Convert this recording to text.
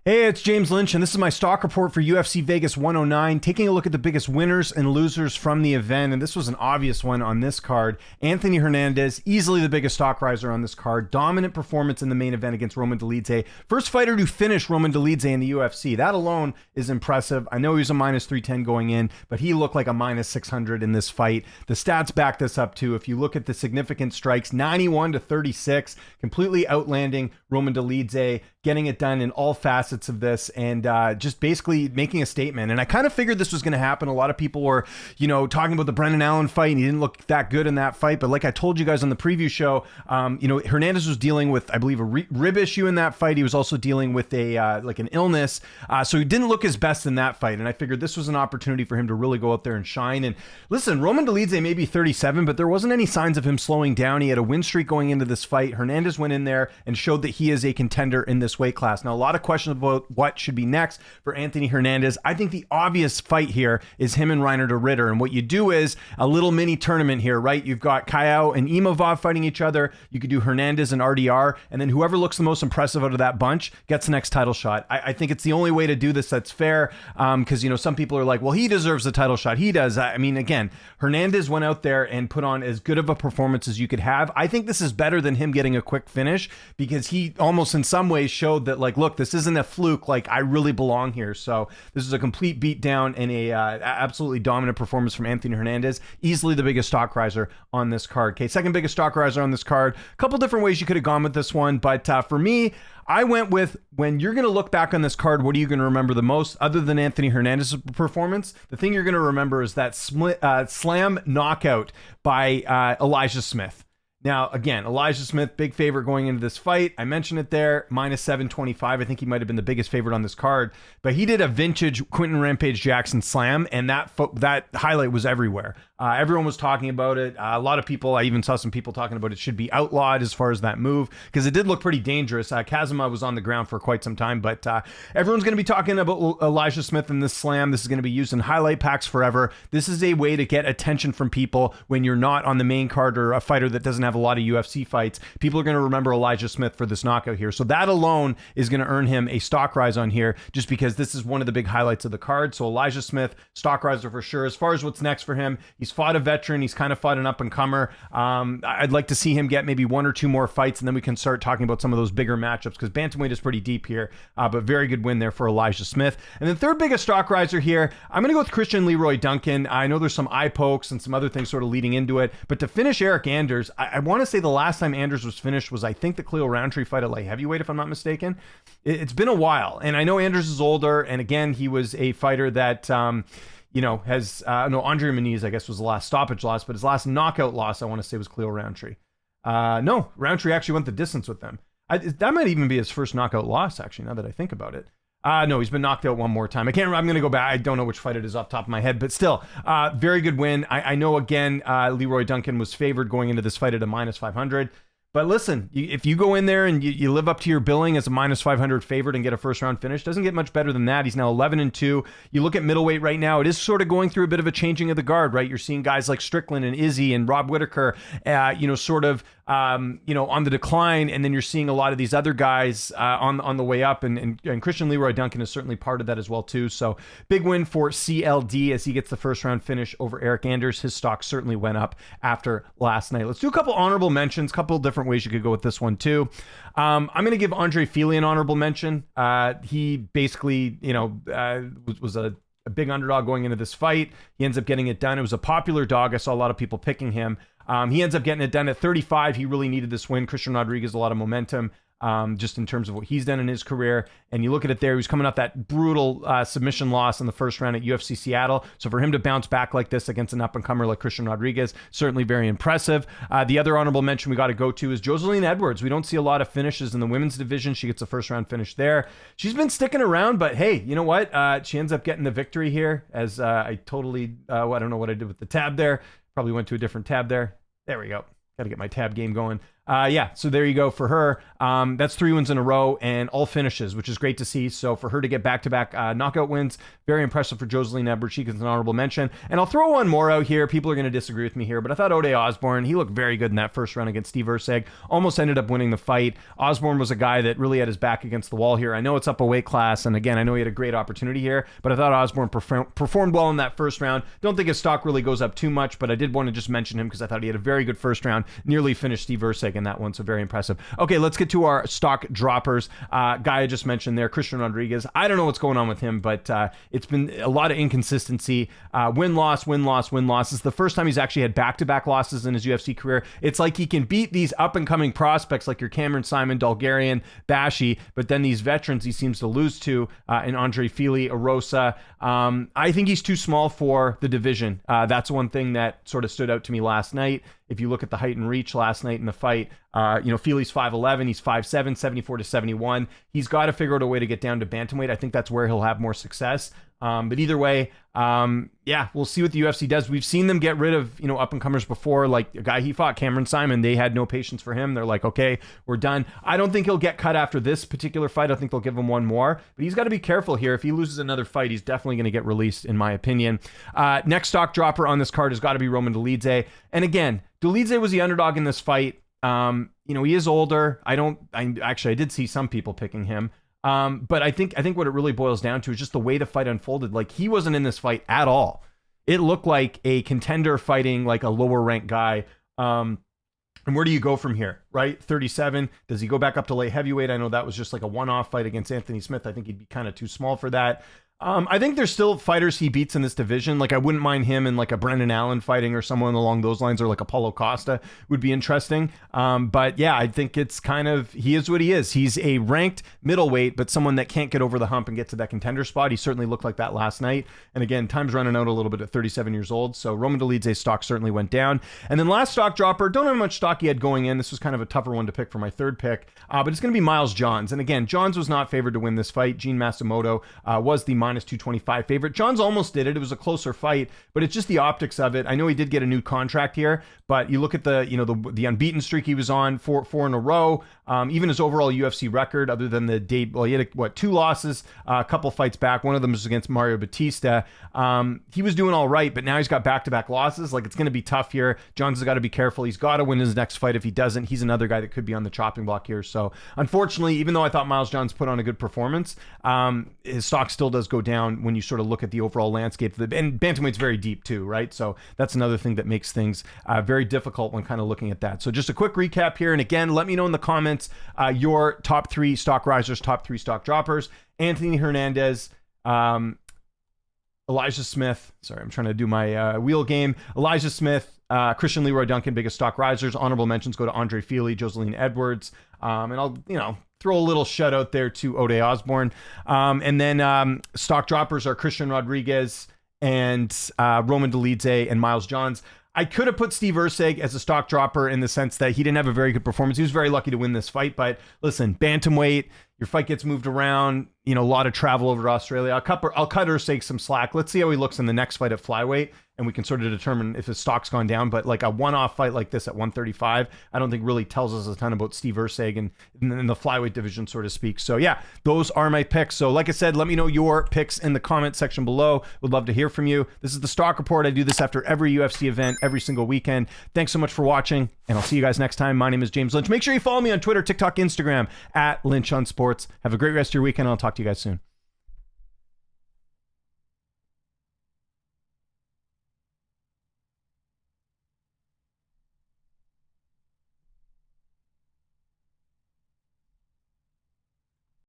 Hey, it's James Lynch, and this is my stock report for UFC Vegas 109, taking a look at the biggest winners and losers from the event, and this was an obvious one on this card. Anthony Hernandez, easily the biggest stock riser on this card. Dominant performance in the main event against Roman Dolidze. First fighter to finish Roman Dolidze in the UFC. That alone is impressive. I know he was a minus 310 going in, but he looked like a minus 600 in this fight. The stats back this up too. If you look at the significant strikes, 91 to 36, completely outlanding Roman Dolidze, getting it done in all facets of this, and just basically making a statement. And I kind of figured this was going to happen. A lot of people were, talking about the Brendan Allen fight, and he didn't look that good in that fight. But like I told you guys on the preview show, Hernandez was dealing with, I believe, a rib issue in that fight. He was also dealing with an illness. So he didn't look his best in that fight. And I figured this was an opportunity for him to really go out there and shine. And listen, Roman Dolidze may be 37, but there wasn't any signs of him slowing down. He had a win streak going into this fight. Hernandez went in there and showed that he is a contender in this weight class. Now, a lot of questions about what should be next for Anthony Hernandez. I think the obvious fight here is him and Reiner de Ritter. And what you do is a little mini tournament here, right? You've got Kayao and Imavov fighting each other. You could do Hernandez and RDR. And then whoever looks the most impressive out of that bunch gets the next title shot. I think it's the only way to do this that's fair. Because, some people are like, well, he deserves the title shot. He does. I mean, again, Hernandez went out there and put on as good of a performance as you could have. I think this is better than him getting a quick finish, because he almost in some ways showed that, like, look, this isn't a fluke. Like, I really belong here. So this is a complete beatdown and a absolutely dominant performance from Anthony Hernandez. Easily the biggest stock riser on this card. Okay, second biggest stock riser on this card. A couple different ways you could have gone with this one, but for me, I went with, when you're going to look back on this card, what are you going to remember the most other than Anthony Hernandez's performance? The thing you're going to remember is that slam knockout by Elijah Smith. Now, again, Elijah Smith, big favorite going into this fight. I mentioned it there, minus 725. I think he might have been the biggest favorite on this card. But he did a vintage Quentin Rampage Jackson slam, and that highlight was everywhere. Everyone was talking about it. A lot of people, I even saw some people talking about it should be outlawed as far as that move, because it did look pretty dangerous. Kazuma was on the ground for quite some time, but everyone's going to be talking about Elijah Smith in this slam. This is going to be used in highlight packs forever. This is a way to get attention from people when you're not on the main card or a fighter that doesn't have a lot of UFC fights. People are going to remember Elijah Smith for this knockout here. So that alone is going to earn him a stock rise on here, just because this is one of the big highlights of the card. So Elijah Smith, stock riser for sure. As far as what's next for him, he's fought a veteran. He's kind of fought an up-and-comer. I'd like to see him get maybe one or two more fights, and then we can start talking about some of those bigger matchups, because bantamweight is pretty deep here, but very good win there for Elijah Smith. And then third biggest stock riser here, I'm going to go with Christian Leroy Duncan. I know there's some eye pokes and some other things sort of leading into it, but to finish Eric Anders, I want to say the last time Anders was finished was, I think, the Khalil Roundtree fight at light heavyweight, if I'm not mistaken. It's been a while, and I know Anders is older, and again, he was a fighter that has Andre Muniz, I guess, was the last stoppage loss, but his last knockout loss, I want to say, was Khalil Roundtree. No, Roundtree actually went the distance with them. That might even be his first knockout loss, actually, now that I think about it. No, he's been knocked out one more time. I'm going to go back. I don't know which fight it is off the top of my head, but still, very good win. I know, again, Leroy Duncan was favored going into this fight at a minus 500. But listen, if you go in there and you live up to your billing as a minus 500 favorite and get a first round finish, doesn't get much better than that. He's now 11-2. You look at middleweight right now, it is sort of going through a bit of a changing of the guard, right? You're seeing guys like Strickland and Izzy and Rob Whittaker, on the decline. And then you're seeing a lot of these other guys on the way up. And Christian Leroy Duncan is certainly part of that as well, too. So big win for CLD as he gets the first round finish over Eric Anders. His stock certainly went up after last night. Let's do a couple honorable mentions, couple different ways you could go with this one too. I'm going to give Andre Fili an honorable mention. He basically, was a big underdog going into this fight. He ends up getting it done. It was a popular dog. I saw a lot of people picking him. He ends up getting it done at 35. He really needed this win. Christian Rodriguez, a lot of momentum. Just in terms of what he's done in his career. And you look at it there, he was coming off that brutal submission loss in the first round at UFC Seattle. So for him to bounce back like this against an up-and-comer like Christian Rodriguez, certainly very impressive. The other honorable mention we got to go to is Joseline Edwards. We don't see a lot of finishes in the women's division. She gets a first-round finish there. She's been sticking around, but hey, you know what? She ends up getting the victory here as I don't know what I did with the tab there. Probably went to a different tab there. There we go. Got to get my tab game going. Yeah, so there you go for her. That's 3 wins in a row and all finishes, which is great to see. So for her to get back-to-back knockout wins, very impressive for Joseline Edwards. She gets an honorable mention. And I'll throw one more out here. People are going to disagree with me here, but I thought Ode Osborne, he looked very good in that first round against Steve Erceg. Almost ended up winning the fight. Osborne was a guy that really had his back against the wall here. I know it's up a weight class, and again, I know he had a great opportunity here, but I thought Osborne performed well in that first round. Don't think his stock really goes up too much, but I did want to just mention him because I thought he had a very good first round. Nearly finished Steve Erceg in that one, so very impressive. Okay, let's get to our stock droppers. Guy I just mentioned there, Christian Rodriguez. I don't know what's going on with him, but it's been a lot of inconsistency. Win-loss, win-loss, win-loss. It's the first time he's actually had back-to-back losses in his UFC career. It's like he can beat these up-and-coming prospects like your Cameron Simon, Dalgarian, Bashi, but then these veterans he seems to lose to in Andre Fili, Arosa. I think he's too small for the division. That's one thing that sort of stood out to me last night. If you look at the height and reach last night in the fight, Fili's 5'11", he's 5'7", 74-71. He's got to figure out a way to get down to bantamweight. I think that's where he'll have more success. But either way, we'll see what the UFC does. We've seen them get rid of, up-and-comers before, like a guy he fought, Cameron Simon. They had no patience for him. They're like, okay, we're done. I don't think he'll get cut after this particular fight. I think they'll give him one more. But he's got to be careful here. If he loses another fight, he's definitely going to get released, in my opinion. Next stock dropper on this card has got to be Roman Dolidze. And again, Dolidze was the underdog in this fight. He is older. I did see some people picking him. But I think what it really boils down to is just the way the fight unfolded. Like, he wasn't in this fight at all. It looked like a contender fighting like a lower ranked guy. And where do you go from here, right? 37. Does he go back up to light heavyweight? I know that was just like a one-off fight against Anthony Smith. I think he'd be kind of too small for that. I think there's still fighters he beats in this division. Like, I wouldn't mind him in like a Brendan Allen fighting or someone along those lines, or like a Paulo Costa would be interesting. But yeah, I think it's he is what he is. He's a ranked middleweight, but someone that can't get over the hump and get to that contender spot. He certainly looked like that last night. And again, time's running out a little bit at 37 years old. So Roman Dolidze's stock certainly went down. And then last stock dropper, don't know how much stock he had going in. This was kind of a tougher one to pick for my third pick, but it's going to be Miles Johns. And again, Johns was not favored to win this fight. Gene Matsumoto was the minus 225 favorite. Johns almost did it. It was a closer fight, but it's just the optics of it. I know he did get a new contract here, but you look at the unbeaten streak he was on, four in a row. Even his overall UFC record, other than the date, he had 2 losses, a couple fights back. One of them was against Mario Batista. He was doing all right, but now he's got back-to-back losses. Like, it's going to be tough here. Johns has got to be careful. He's got to win his next fight. If he doesn't, he's another guy that could be on the chopping block here. So unfortunately, even though I thought Miles Johns put on a good performance, his stock still does go down when you sort of look at the overall landscape. And bantamweight's very deep too, right? So that's another thing that makes things very difficult when kind of looking at that. So just a quick recap here. And again, let me know in the comments your top 3 stock risers, top 3 stock droppers. Anthony Hernandez, Elijah Smith. Sorry, I'm trying to do my wheel game. Elijah Smith, Christian Leroy Duncan, biggest stock risers. Honorable mentions go to Andre Fili, Joseline Edwards. And I'll, throw a little shout out there to Ode Osborne. And then stock droppers are Christian Rodriguez and Roman Dolidze and Miles Johns. I could have put Steve Erceg as a stock dropper in the sense that he didn't have a very good performance. He was very lucky to win this fight, but listen, bantamweight, your fight gets moved around, a lot of travel over to Australia. I'll cut Erceg some slack. Let's see how he looks in the next fight at flyweight, and we can sort of determine if his stock's gone down. But like a one-off fight like this at 135, I don't think really tells us a ton about Steve Erceg and in the flyweight division, so to speak. So yeah, those are my picks. So like I said, let me know your picks in the comment section below. Would love to hear from you. This is the Stock Report. I do this after every UFC event, every single weekend. Thanks so much for watching, and I'll see you guys next time. My name is James Lynch. Make sure you follow me on Twitter, TikTok, Instagram, at Lynch on Sports. Have a great rest of your weekend, and I'll talk to you guys soon.